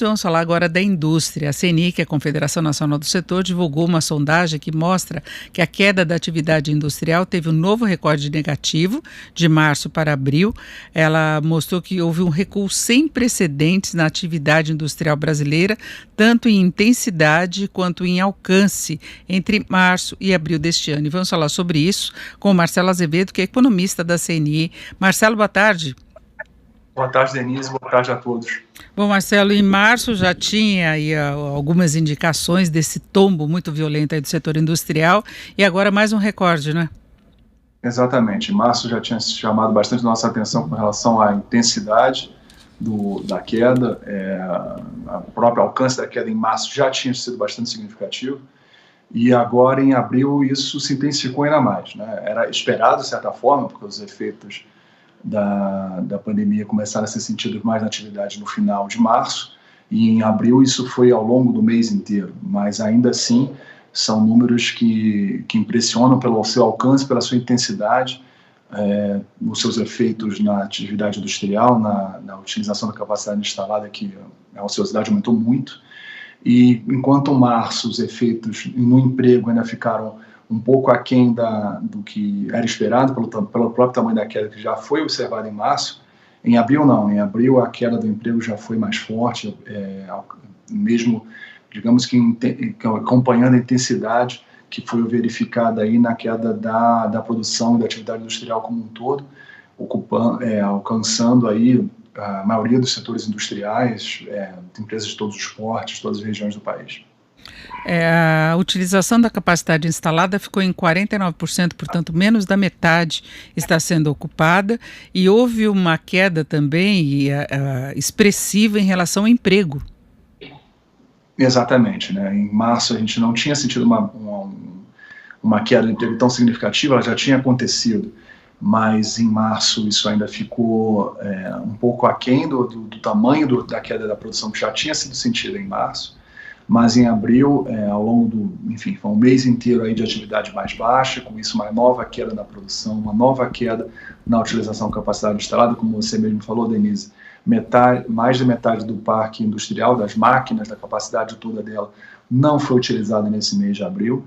Vamos falar agora da indústria. A CNI, que é a Confederação Nacional do Setor, divulgou uma sondagem que mostra que a queda da atividade industrial teve um novo recorde negativo de março para abril. Ela mostrou que houve um recuo sem precedentes na atividade industrial brasileira, tanto em intensidade quanto em alcance, entre março e abril deste ano. E vamos falar sobre isso com o Marcelo Azevedo, que é economista da CNI. Marcelo, boa tarde. Boa tarde, Denise. Boa tarde a todos. Bom, Marcelo, em março já tinha aí algumas indicações desse tombo muito violento aí do setor industrial e agora mais um recorde, né? Exatamente. Em março já tinha chamado bastante nossa atenção com relação à intensidade da queda. O próprio alcance da queda em março já tinha sido bastante significativo e agora em abril isso se intensificou ainda mais, né? Era esperado de certa forma, porque os efeitos da pandemia começaram a ser sentidos mais na atividade no final de março, e em abril isso foi ao longo do mês inteiro, mas ainda assim são números que impressionam pelo seu alcance, pela sua intensidade, os seus efeitos na atividade industrial, na utilização da capacidade instalada, que a ociosidade aumentou muito, e enquanto em março os efeitos no emprego ainda ficaram um pouco aquém do que era esperado pelo próprio tamanho da queda que já foi observada em março. Em abril não, em abril a queda do emprego já foi mais forte, mesmo, digamos que acompanhando a intensidade que foi verificada aí na queda da produção e da atividade industrial como um todo, alcançando aí a maioria dos setores industriais, empresas de todos os portes, todas as regiões do país. A utilização da capacidade instalada ficou em 49%, portanto, menos da metade está sendo ocupada, e houve uma queda também expressiva em relação ao emprego. Exatamente, né? Em março a gente não tinha sentido uma queda de emprego tão significativa, ela já tinha acontecido, mas em março isso ainda ficou um pouco aquém do tamanho da queda da produção que já tinha sido sentida em março. Mas em abril, ao longo foi um mês inteiro aí de atividade mais baixa, com isso uma nova queda na produção, uma nova queda na utilização da capacidade instalada, como você mesmo falou, Denise, mais da metade do parque industrial, das máquinas, da capacidade toda dela, não foi utilizada nesse mês de abril,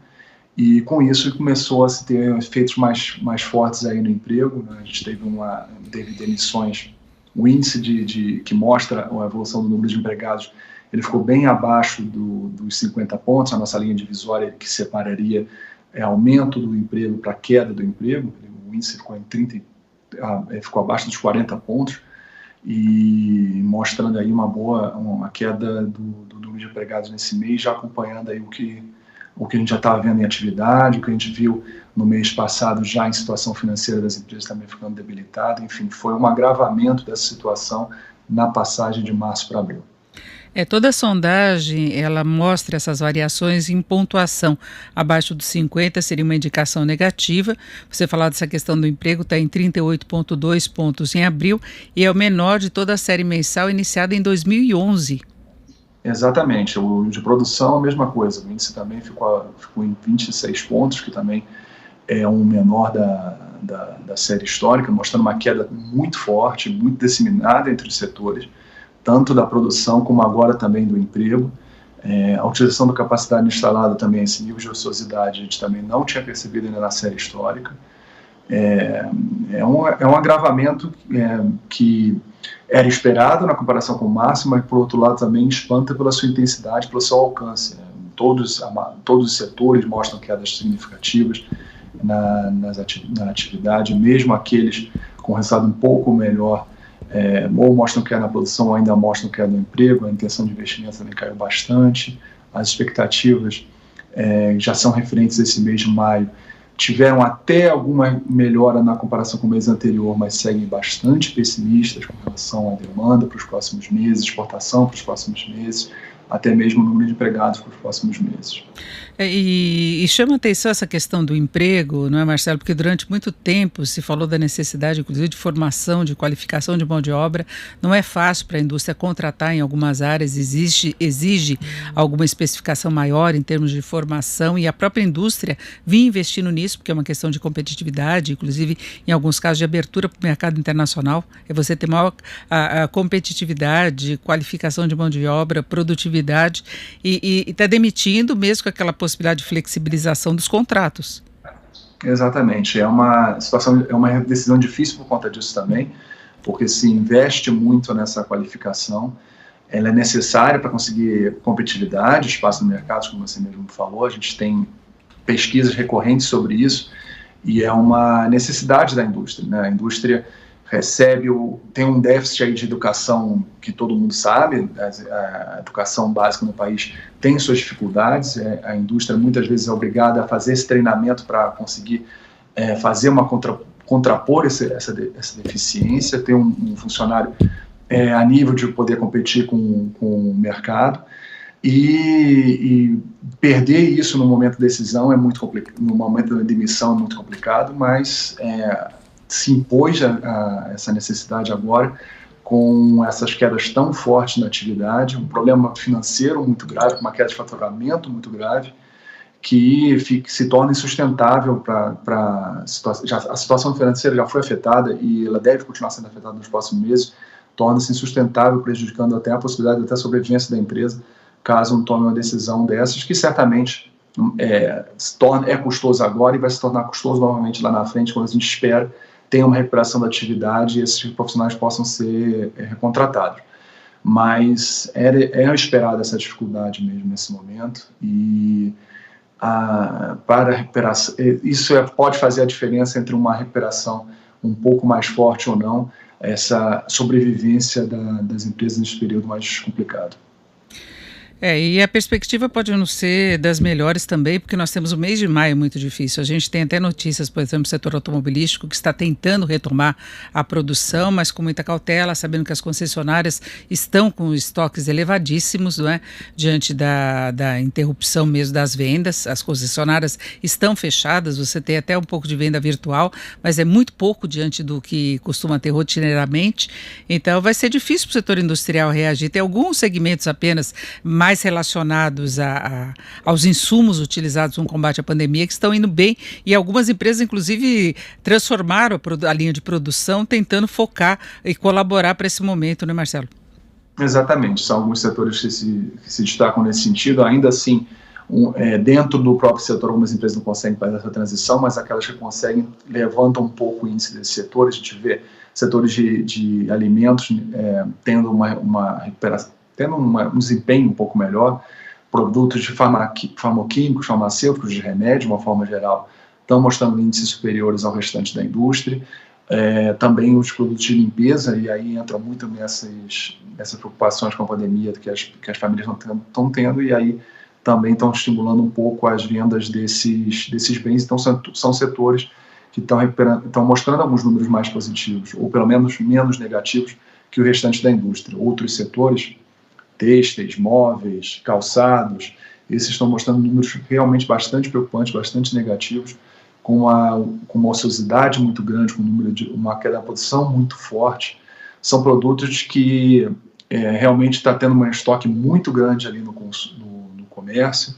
e com isso começou a se ter efeitos mais fortes aí no emprego, né? A gente teve demissões, o índice que mostra a evolução do número de empregados, ele ficou bem abaixo dos 50 pontos, a nossa linha divisória que separaria aumento do emprego para queda do emprego, o índice ficou ficou abaixo dos 40 pontos, e mostrando aí uma queda do número de empregados nesse mês, já acompanhando aí o que a gente já estava vendo em atividade, o que a gente viu no mês passado já em situação financeira das empresas também ficando debilitada, enfim, foi um agravamento dessa situação na passagem de março para abril. Toda a sondagem, ela mostra essas variações em pontuação. Abaixo dos 50 seria uma indicação negativa. Você falou dessa questão do emprego, está em 38,2 pontos em abril e é o menor de toda a série mensal iniciada em 2011. Exatamente. O de produção, a mesma coisa. O índice também ficou em 26 pontos, que também é um menor da série histórica, mostrando uma queda muito forte, muito disseminada entre os setores, tanto da produção como agora também do emprego. A utilização da capacidade instalada também, esse nível de ociosidade, a gente também não tinha percebido ainda na série histórica. É um agravamento que era esperado na comparação com o março, mas por outro lado também espanta pela sua intensidade, pelo seu alcance. Todos os setores mostram quedas significativas na atividade, mesmo aqueles com resultado um pouco melhor, ou mostram queda na produção, ou ainda mostram queda no emprego. A intenção de investimento também caiu bastante, as expectativas já são referentes a esse mês de maio, tiveram até alguma melhora na comparação com o mês anterior, mas seguem bastante pessimistas com relação à demanda para os próximos meses, exportação para os próximos meses, até mesmo o número de empregados para os próximos meses. E chama atenção essa questão do emprego, não é, Marcelo? Porque durante muito tempo se falou da necessidade, inclusive, de formação, de qualificação de mão de obra. Não é fácil para a indústria contratar em algumas áreas, exige alguma especificação maior em termos de formação, e a própria indústria vinha investindo nisso, porque é uma questão de competitividade, inclusive em alguns casos de abertura para o mercado internacional. É você ter maior a competitividade, qualificação de mão de obra, produtividade, e está demitindo mesmo com aquela possibilidade de flexibilização dos contratos. Exatamente, é uma situação, é uma decisão difícil por conta disso também, porque se investe muito nessa qualificação, ela é necessária para conseguir competitividade, espaço no mercado, como você mesmo falou. A gente tem pesquisas recorrentes sobre isso, e é uma necessidade da indústria, né? A indústria tem um déficit aí de educação que todo mundo sabe. A educação básica no país tem suas dificuldades. A indústria muitas vezes é obrigada a fazer esse treinamento para conseguir fazer contrapor essa deficiência, ter um funcionário a nível de poder competir com o mercado. E perder isso no momento da decisão é muito complicado, no momento da demissão é muito complicado, mas se impôs essa necessidade agora, com essas quedas tão fortes na atividade, um problema financeiro muito grave, uma queda de faturamento muito grave, que se torna insustentável a situação financeira já foi afetada e ela deve continuar sendo afetada nos próximos meses, torna-se insustentável, prejudicando até a possibilidade de até a sobrevivência da empresa, caso não tome uma decisão dessas, que certamente é custoso agora e vai se tornar custoso novamente lá na frente, quando a gente espera tenha uma recuperação da atividade e esses profissionais possam ser recontratados. Mas é esperada essa dificuldade mesmo nesse momento, e para a recuperação, isso pode fazer a diferença entre uma recuperação um pouco mais forte ou não, essa sobrevivência das empresas nesse período mais complicado. E a perspectiva pode não ser das melhores também, porque nós temos o mês de maio muito difícil. A gente tem até notícias, por exemplo, do setor automobilístico, que está tentando retomar a produção, mas com muita cautela, sabendo que as concessionárias estão com estoques elevadíssimos, não é? Diante da interrupção mesmo das vendas. As concessionárias estão fechadas, você tem até um pouco de venda virtual, mas é muito pouco diante do que costuma ter rotineiramente. Então vai ser difícil para o setor industrial reagir. Tem alguns segmentos apenas mais relacionados aos insumos utilizados no combate à pandemia que estão indo bem, e algumas empresas inclusive transformaram a linha de produção tentando focar e colaborar para esse momento, né, Marcelo? Exatamente, são alguns setores que se destacam nesse sentido. Ainda assim, dentro do próprio setor, algumas empresas não conseguem fazer essa transição, mas aquelas que conseguem levantam um pouco o índice desse setor. A gente vê setores de alimentos tendo uma recuperação, tendo um desempenho um pouco melhor, produtos de farmacoquímicos, farmacêuticos, de remédio, de uma forma geral, estão mostrando índices superiores ao restante da indústria. Também os produtos de limpeza, e aí entram muito nessas preocupações com a pandemia que as famílias estão tendo, e aí também estão estimulando um pouco as vendas desses bens. Então são setores que estão mostrando alguns números mais positivos, ou pelo menos menos negativos que o restante da indústria. Outros setores, têxteis, móveis, calçados, esses estão mostrando números realmente bastante preocupantes, bastante negativos, com uma ociosidade muito grande, com uma queda da produção muito forte. São produtos que realmente está tendo um estoque muito grande ali no comércio,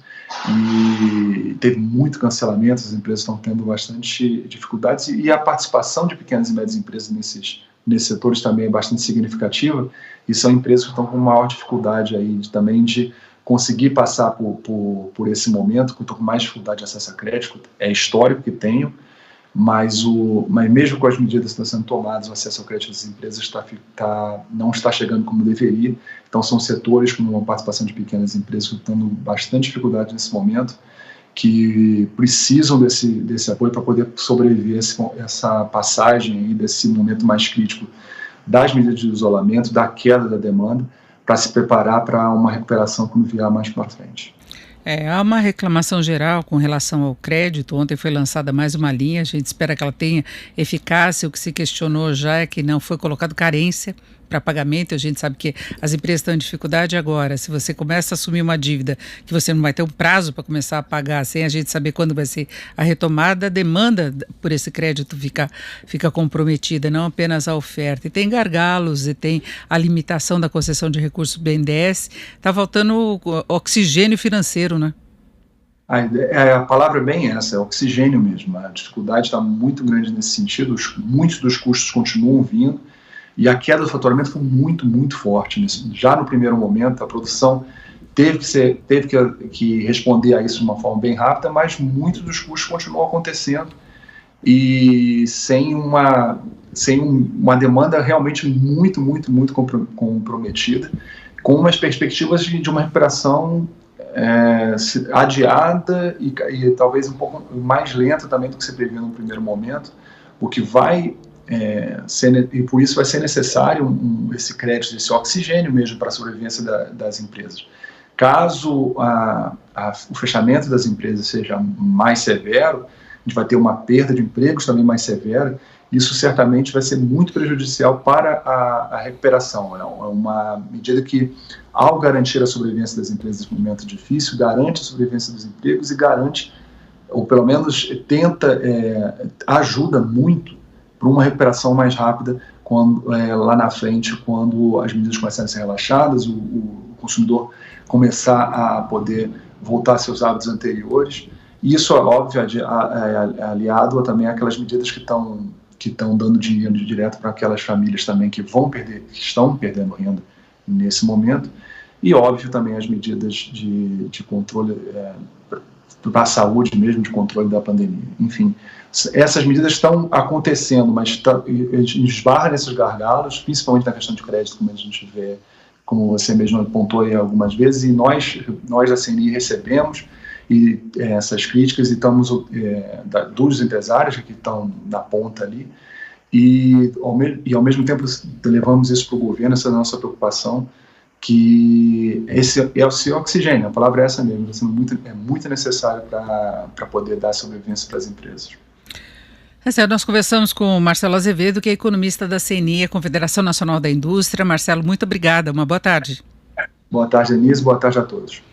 e teve muito cancelamento, as empresas estão tendo bastante dificuldades, e a participação de pequenas e médias empresas nesses setores também é bastante significativa, e são empresas que estão com maior dificuldade aí também de conseguir passar por esse momento, que estão com mais dificuldade de acesso a crédito. É histórico que tenho, mas mesmo com as medidas que estão sendo tomadas, o acesso ao crédito das empresas não está chegando como deveria. Então são setores com uma participação de pequenas empresas que estão tendo bastante dificuldade nesse momento, que precisam desse apoio para poder sobreviver essa passagem aí, desse momento mais crítico das medidas de isolamento, da queda da demanda, para se preparar para uma recuperação quando vier mais para frente. Há uma reclamação geral com relação ao crédito. Ontem foi lançada mais uma linha, a gente espera que ela tenha eficácia. O que se questionou já é que não foi colocado carência para pagamento. A gente sabe que as empresas estão em dificuldade agora. Se você começa a assumir uma dívida que você não vai ter um prazo para começar a pagar, sem a gente saber quando vai ser a retomada, a demanda por esse crédito fica comprometida, não apenas a oferta. E tem gargalos, e tem a limitação da concessão de recursos do BNDES. Está faltando oxigênio financeiro, né? A palavra é bem essa, é oxigênio mesmo. A dificuldade está muito grande nesse sentido, muitos dos custos continuam vindo, e a queda do faturamento foi muito, muito forte. Já no primeiro momento, a produção teve que responder a isso de uma forma bem rápida, mas muitos dos custos continuam acontecendo, e sem uma demanda realmente muito, muito, muito comprometida, com umas perspectivas de uma recuperação adiada e talvez um pouco mais lenta também do que se previa no primeiro momento, o que vai e por isso vai ser necessário esse crédito, esse oxigênio mesmo para a sobrevivência das empresas. Caso o fechamento das empresas seja mais severo, a gente vai ter uma perda de empregos também mais severa. Isso certamente vai ser muito prejudicial para a recuperação. É uma medida que, ao garantir a sobrevivência das empresas no momento difícil, garante a sobrevivência dos empregos e garante, ou pelo menos ajuda muito para uma recuperação mais rápida lá na frente, quando as medidas começarem a ser relaxadas, o consumidor começar a poder voltar a seus hábitos anteriores. E isso, é óbvio, aliado também àquelas medidas que estão dando dinheiro direto para aquelas famílias também que estão perdendo renda nesse momento, e óbvio também as medidas de controle para a saúde mesmo, de controle da pandemia. Enfim, essas medidas estão acontecendo, mas a gente esbarra nesses gargalos, principalmente na questão de crédito, como a gente vê, como você mesmo apontou aí algumas vezes, e nós da CNI recebemos essas críticas, e estamos dos empresários que estão na ponta ali, e ao mesmo tempo levamos isso para o governo, essa nossa preocupação, que esse é o oxigênio, a palavra é essa mesmo, é muito necessário para poder dar sobrevivência para as empresas. Nós conversamos com o Marcelo Azevedo, que é economista da CNI, a Confederação Nacional da Indústria. Marcelo, muito obrigada, uma boa tarde. Boa tarde, Denise, boa tarde a todos.